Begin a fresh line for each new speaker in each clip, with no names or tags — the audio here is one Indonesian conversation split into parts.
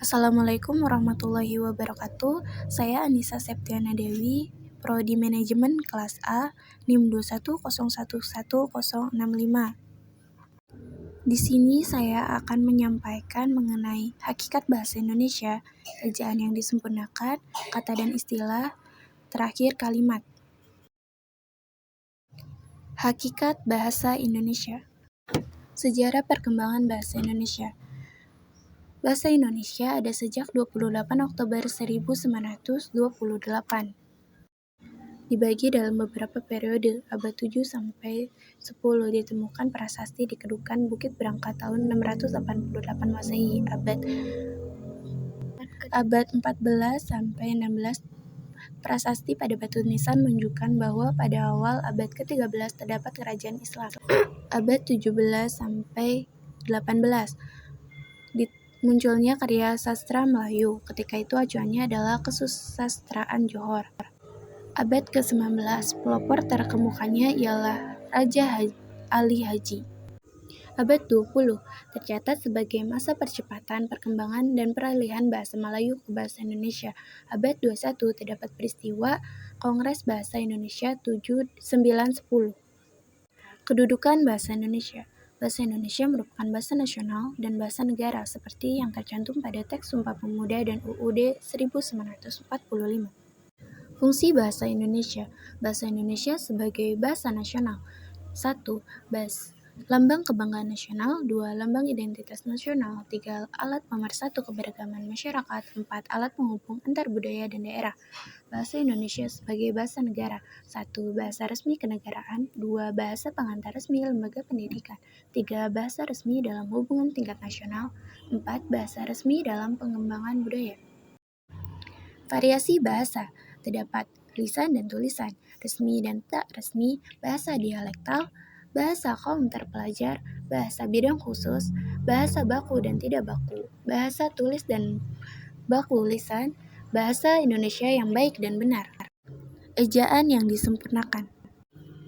Assalamualaikum warahmatullahi wabarakatuh. Saya Anissa Septiana Dewi, Prodi Manajemen kelas A, NIM 210111065. Di sini saya akan menyampaikan mengenai hakikat bahasa Indonesia, ejaan yang disempurnakan, kata dan istilah, terakhir kalimat. Hakikat bahasa Indonesia. Sejarah perkembangan bahasa Indonesia. Bahasa Indonesia ada sejak 28 Oktober 1928. Dibagi dalam beberapa periode, abad 7 sampai 10 ditemukan prasasti di Kedukan Bukit Berangkat tahun 688 Masehi, abad 14 sampai 16 prasasti pada batu nisan menunjukkan bahwa pada awal abad ke-13 terdapat kerajaan Islam. Abad 17 sampai 18 munculnya karya sastra Melayu. Ketika itu acuannya adalah Kesusastraan Johor. Abad ke-19, pelopor terkemukanya ialah Raja Ali Haji. Abad 20 tercatat sebagai masa percepatan perkembangan dan peralihan bahasa Melayu ke bahasa Indonesia. Abad 21 terdapat peristiwa Kongres Bahasa Indonesia 7-9-10. Kedudukan bahasa Indonesia. Bahasa Indonesia merupakan bahasa nasional dan bahasa negara seperti yang tercantum pada teks Sumpah Pemuda dan UUD 1945. Fungsi bahasa Indonesia. Bahasa Indonesia sebagai bahasa nasional. 1. Lambang kebanggaan nasional. 2. Lambang identitas nasional. 3. Alat pemersatu keberagaman masyarakat. 4. Alat penghubung antar budaya dan daerah. Bahasa Indonesia sebagai bahasa negara. 1. Bahasa resmi kenegaraan. 2. Bahasa pengantar resmi lembaga pendidikan. 3. Bahasa resmi dalam hubungan tingkat nasional. 4. Bahasa resmi dalam pengembangan budaya. Variasi bahasa. Terdapat lisan dan tulisan, resmi dan tak resmi, bahasa dialektal, bahasa kaum terpelajar, bahasa bidang khusus, bahasa baku dan tidak baku, bahasa tulis dan baku lisan, bahasa Indonesia yang baik dan benar. Ejaan yang disempurnakan.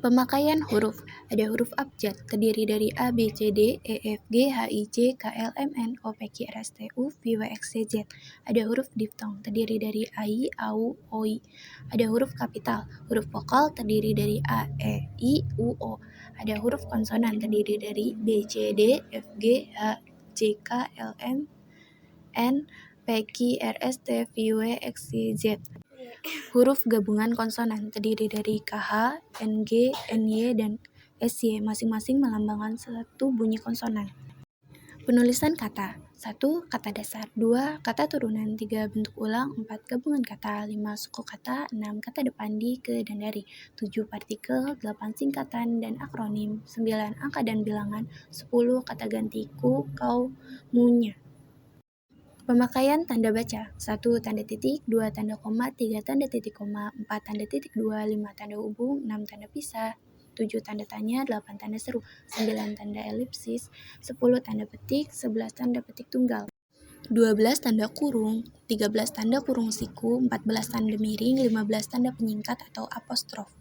Pemakaian huruf. Ada huruf abjad, terdiri dari A, B, C, D, E, F, G, H, I, J, K, L, M, N, O, P, Q, R, S, T, U, V, W, X, Y, Z. Ada huruf diftong, terdiri dari A, I, A, U, O, I. Ada huruf kapital. Huruf vokal terdiri dari A, E, I, U, O. Ada huruf konsonan terdiri dari B, C, D, F, G, H, J, K, L, M, N, P, Q, R, S, T, V, W, X, Y, Z. Huruf gabungan konsonan terdiri dari KH, NG, NY, dan SY, masing-masing melambangkan satu bunyi konsonan. Penulisan kata. 1. Kata dasar. 2. Kata turunan. 3. Bentuk ulang. 4. Gabungan kata. 5. Suku kata. 6. Kata depan di, ke, dan dari. 7. Partikel. 8. Singkatan dan akronim. 9. Angka dan bilangan. 10. Kata ganti ku, kau, munya. Pemakaian tanda baca. 1. Tanda titik. 2. Tanda koma. 3. Tanda titik koma. 4. Tanda titik 2. 5. Tanda hubung. 6. Tanda pisah. 7. Tanda tanya. 8. Tanda seru. 9. Tanda elipsis. 10. Tanda petik. 11. Tanda petik tunggal. 12. Tanda kurung. 13. Tanda kurung siku. 14. Tanda miring. 15. Tanda penyingkat atau apostrof.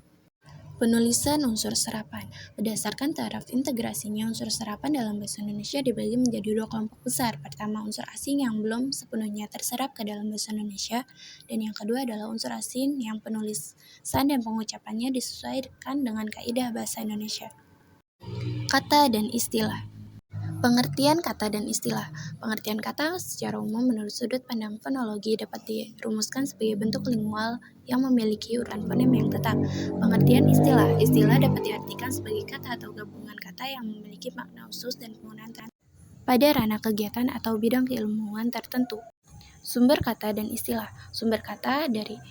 Penulisan unsur serapan. Berdasarkan taraf integrasinya, unsur serapan dalam bahasa Indonesia dibagi menjadi dua kelompok besar. Pertama, unsur asing yang belum sepenuhnya terserap ke dalam bahasa Indonesia, dan yang kedua adalah unsur asing yang penulisan dan pengucapannya disesuaikan dengan kaidah bahasa Indonesia. Kata dan istilah. Pengertian kata dan istilah. Pengertian kata secara umum menurut sudut pandang fonologi dapat dirumuskan sebagai bentuk lingual yang memiliki urutan fonem yang tetap. Pengertian istilah. Istilah dapat diartikan sebagai kata atau gabungan kata yang memiliki makna khusus dan penggunaan pada ranah kegiatan atau bidang keilmuan tertentu. Sumber kata dan istilah. Sumber kata dari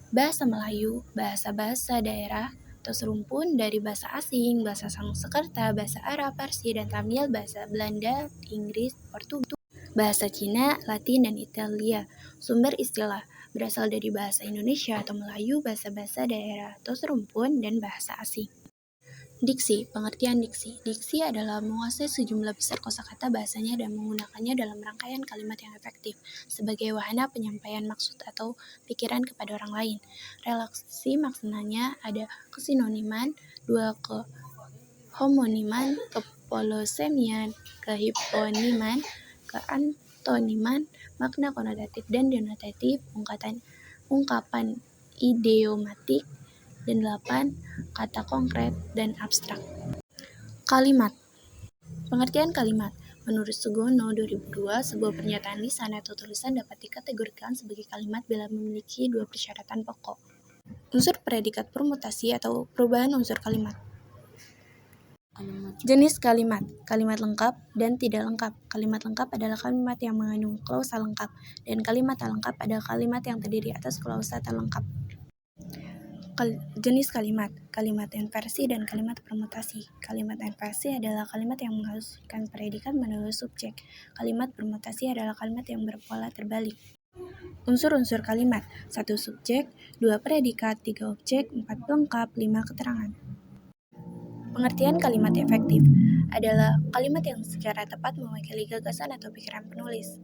bahasa Melayu, bahasa-bahasa daerah, atau serumpun dari bahasa asing, bahasa Sanskerta, bahasa Arab, Parsi, dan Tamil, bahasa Belanda, Inggris, Portugis, bahasa Cina, Latin, dan Italia. Sumber istilah berasal dari bahasa Indonesia atau Melayu, bahasa-bahasa daerah atau serumpun, dan bahasa asing. Diksi. Pengertian diksi. Diksi adalah menguasai sejumlah besar kosakata bahasanya dan menggunakannya dalam rangkaian kalimat yang efektif sebagai wahana penyampaian maksud atau pikiran kepada orang lain. Relasi maknanya ada kesinoniman, 2 kehomoniman, kepolosemian, kehiponiman, Metonyman, makna konotatif dan denotatif, ungkapan idiomatik, dan 8. Kata konkret dan abstrak. Kalimat. Pengertian kalimat. Menurut Sugono 2002, sebuah pernyataan lisan atau tulisan dapat dikategorikan sebagai kalimat bila memiliki 2 persyaratan pokok. Unsur predikat permutasi atau perubahan unsur kalimat. Jenis kalimat. Kalimat lengkap dan tidak lengkap. Kalimat lengkap adalah kalimat yang mengandung klausa lengkap, dan kalimat tak lengkap adalah kalimat yang terdiri atas klausa tak lengkap. Jenis kalimat. Kalimat inversi dan kalimat permutasi. Kalimat inversi adalah kalimat yang menghaluskan predikat menurut subjek. Kalimat permutasi adalah kalimat yang berpola terbalik. Unsur-unsur kalimat. 1 subjek, 2 predikat, 3 objek, 4 pelengkap, 5 keterangan. Pengertian kalimat efektif adalah kalimat yang secara tepat mewakili gagasan atau pikiran penulis.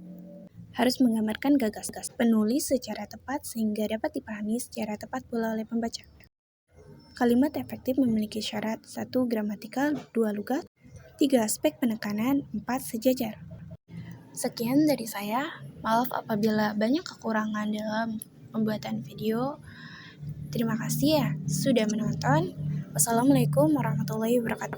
Harus menggambarkan gagasan penulis secara tepat sehingga dapat dipahami secara tepat pula oleh pembaca. Kalimat efektif memiliki syarat 1. Gramatikal, 2. lugat, 3. aspek penekanan, 4. sejajar. Sekian dari saya. Maaf apabila banyak kekurangan dalam pembuatan video. Terima kasih ya sudah menonton. Wassalamualaikum warahmatullahi wabarakatuh.